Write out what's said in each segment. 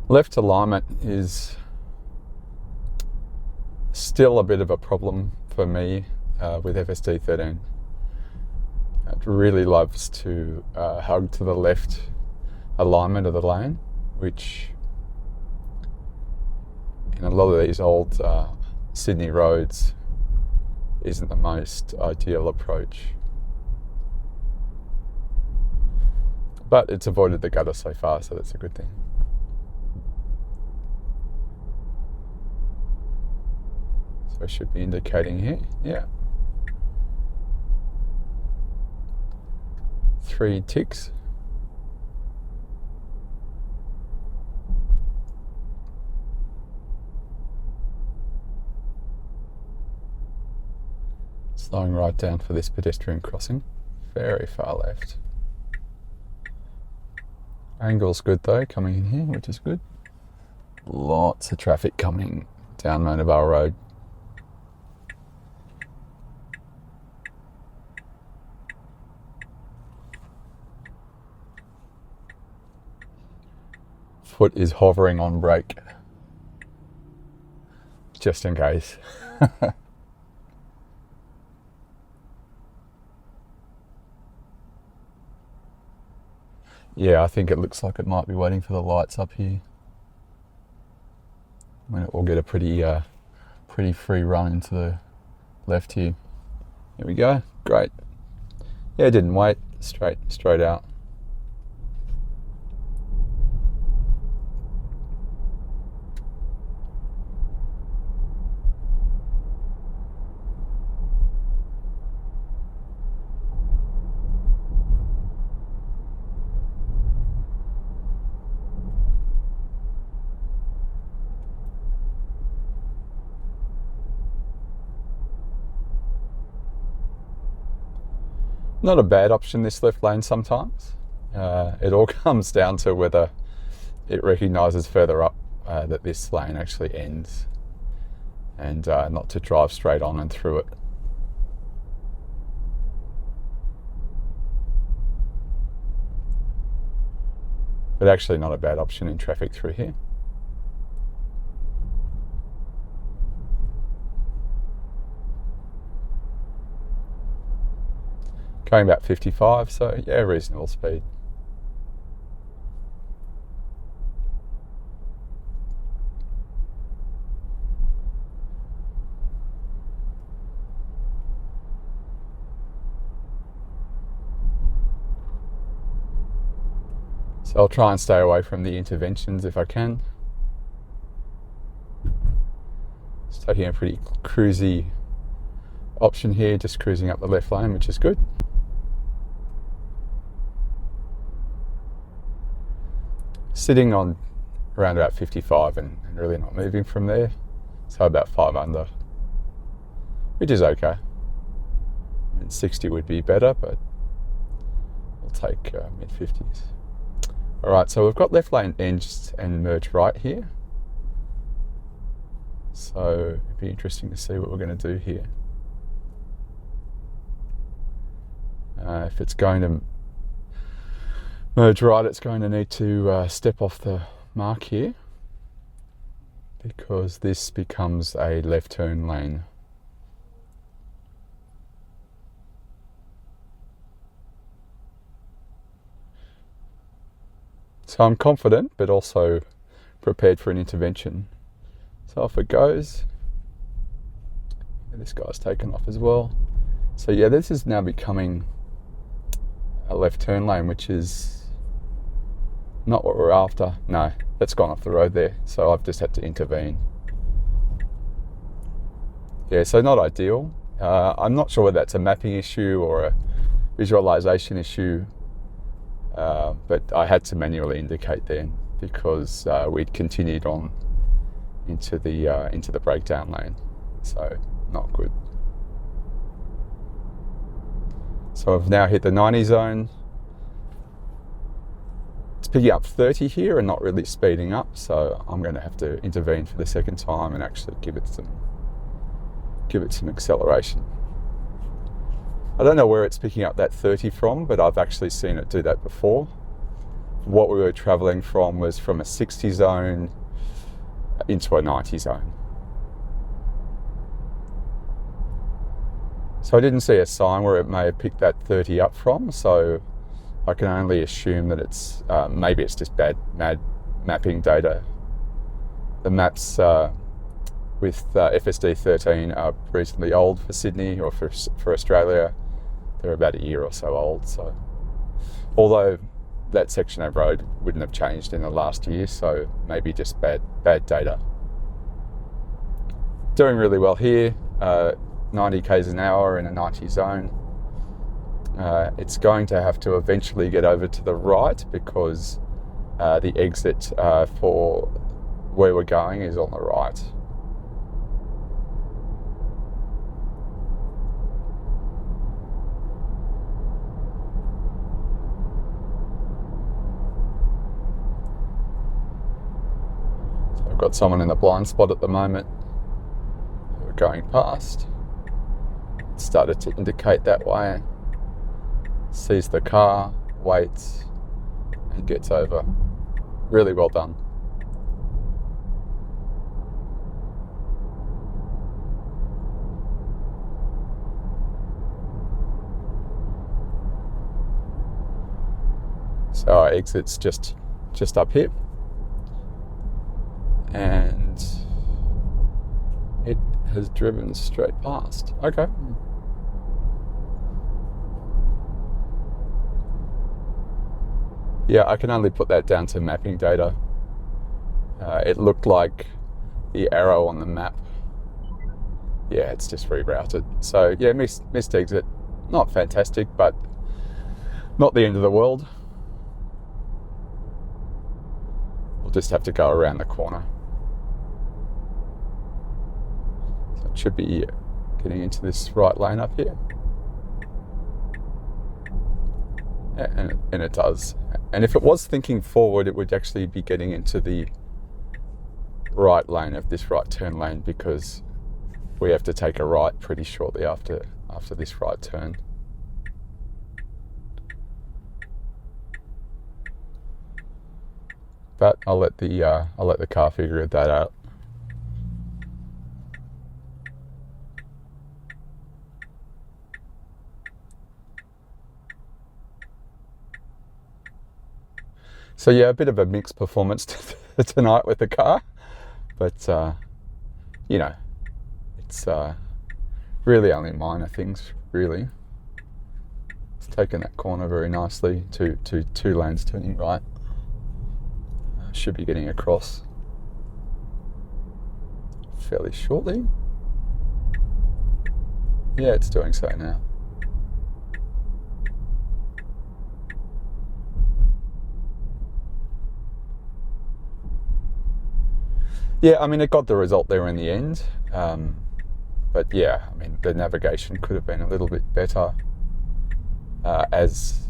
Left alignment is still a bit of a problem for me with FSD 13. It really loves to hug to the left alignment of the lane, which in a lot of these old Sydney roads isn't the most ideal approach. But it's avoided the gutter so far, so that's a good thing. So I should be indicating here, yeah. 3 ticks. Slowing right down for this pedestrian crossing. Very far left. Angle's good though, coming in here, which is good. Lots of traffic coming down Roundabouts Road. Foot is hovering on brake, just in case. Yeah, I think it looks like it might be waiting for the lights up here. When it will get a pretty free run into the left here. Here we go, great. Yeah, it didn't wait, straight out. Not a bad option, this left lane sometimes. It all comes down to whether it recognises further up that this lane actually ends, and not to drive straight on and through it. But actually not a bad option in traffic through here. Going about 55, so yeah, reasonable speed. So I'll try and stay away from the interventions if I can. Just taking a pretty cruisy option here, just cruising up the left lane, which is good. Sitting on around about 55 and really not moving from there. So about 5 under, which is okay. And 60 would be better, but we'll take mid-50s. All right, so we've got left lane ends and merge right here. So it'd be interesting to see what we're going to do here. If it's going to merge right, it's going to need to step off the mark here, because this becomes a left turn lane. So I'm confident, but also prepared for an intervention. So off it goes. This guy's taken off as well. So yeah, this is now becoming a left turn lane, which is not what we're after. No, that's gone off the road there. So I've just had to intervene. Yeah, so not ideal. I'm not sure whether that's a mapping issue or a visualization issue. But I had to manually indicate then, because we'd continued on into the breakdown lane, so not good. So I've now hit the 90 zone. It's picking up 30 here and not really speeding up, so I'm going to have to intervene for the second time and actually give it some acceleration. I don't know where it's picking up that 30 from, but I've actually seen it do that before. what we were travelling from was from a 60 zone into a 90 zone. So I didn't see a sign where it may have picked that 30 up from, so I can only assume that it's maybe it's just bad mapping data. The maps with FSD 13 are reasonably old for Sydney, or for Australia. They're about a year or so old. So, although that section of road wouldn't have changed in the last year, so maybe just bad data. Doing really well here, 90 k's an hour in a 90 zone. It's going to have to eventually get over to the right because the exit for where we're going is on the right. So I've got someone in the blind spot at the moment. We're going past. It started to indicate that way. Sees the car, waits, and gets over. Really well done. So our exit's just up here, and it has driven straight past. Okay. Yeah, I can only put that down to mapping data. It looked like the arrow on the map. Yeah, it's just rerouted. So yeah, missed exit. Not fantastic, but not the end of the world. We'll just have to go around the corner. So it should be getting into this right lane up here. Yeah, and it does. And if it was thinking forward, it would actually be getting into the right lane of this right turn lane, because we have to take a right pretty shortly after this right turn. But I'll let the car figure that out. So yeah, a bit of a mixed performance tonight with the car, but you know, it's really only minor things, really. It's taken that corner very nicely, two lanes turning right. Should be getting across fairly shortly. Yeah, it's doing so now. Yeah, I mean, it got the result there in the end. But yeah, I mean, the navigation could have been a little bit better. As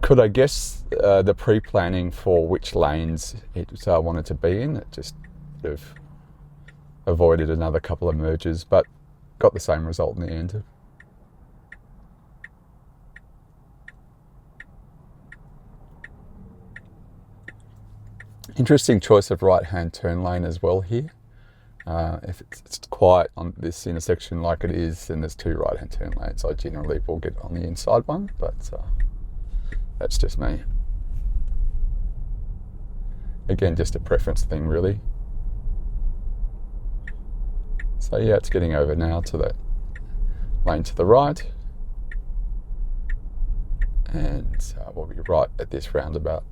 could, I guess, the pre-planning for which lanes it wanted to be in. It just sort of avoided another couple of mergers, but got the same result in the end. Interesting choice of right-hand turn lane as well here. If it's quiet on this intersection like it is, and there's two right-hand turn lanes, I generally will get on the inside one, but that's just me. Again, just a preference thing, really. So yeah, it's getting over now to that lane to the right, and we'll be right at this roundabout.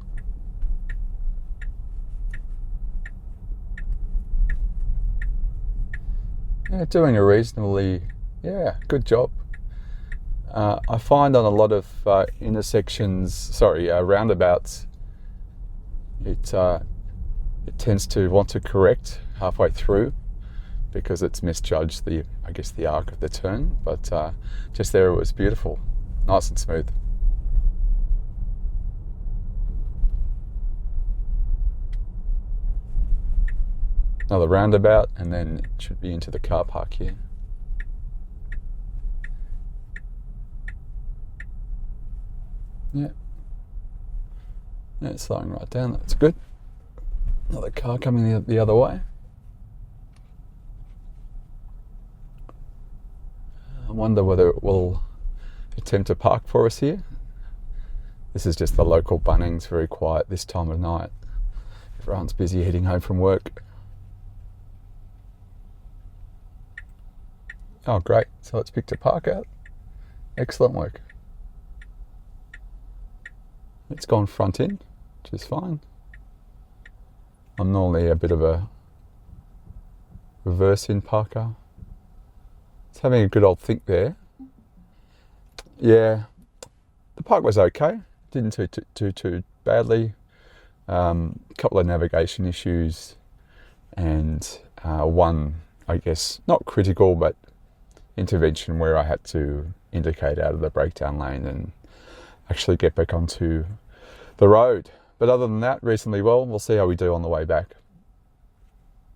Yeah, doing a reasonably, good job. I find on a lot of roundabouts, it tends to want to correct halfway through because it's misjudged the arc of the turn. But just there, it was beautiful, nice and smooth. Another roundabout, and then it should be into the car park here. Yeah. Yeah, it's slowing right down. That's good. Another car coming the other way. I wonder whether it will attempt to park for us here. This is just the local Bunnings, very quiet this time of night. Everyone's busy heading home from work. Oh, great. So it's picked a park out. Excellent work. It's gone front in, which is fine. I'm normally a bit of a reverse in parker. It's having a good old think there. Yeah, the park was okay. Didn't do too badly. A couple of navigation issues and one, I guess, not critical, but intervention where I had to indicate out of the breakdown lane and actually get back onto the road. But other than that, reasonably well. We'll see how we do on the way back.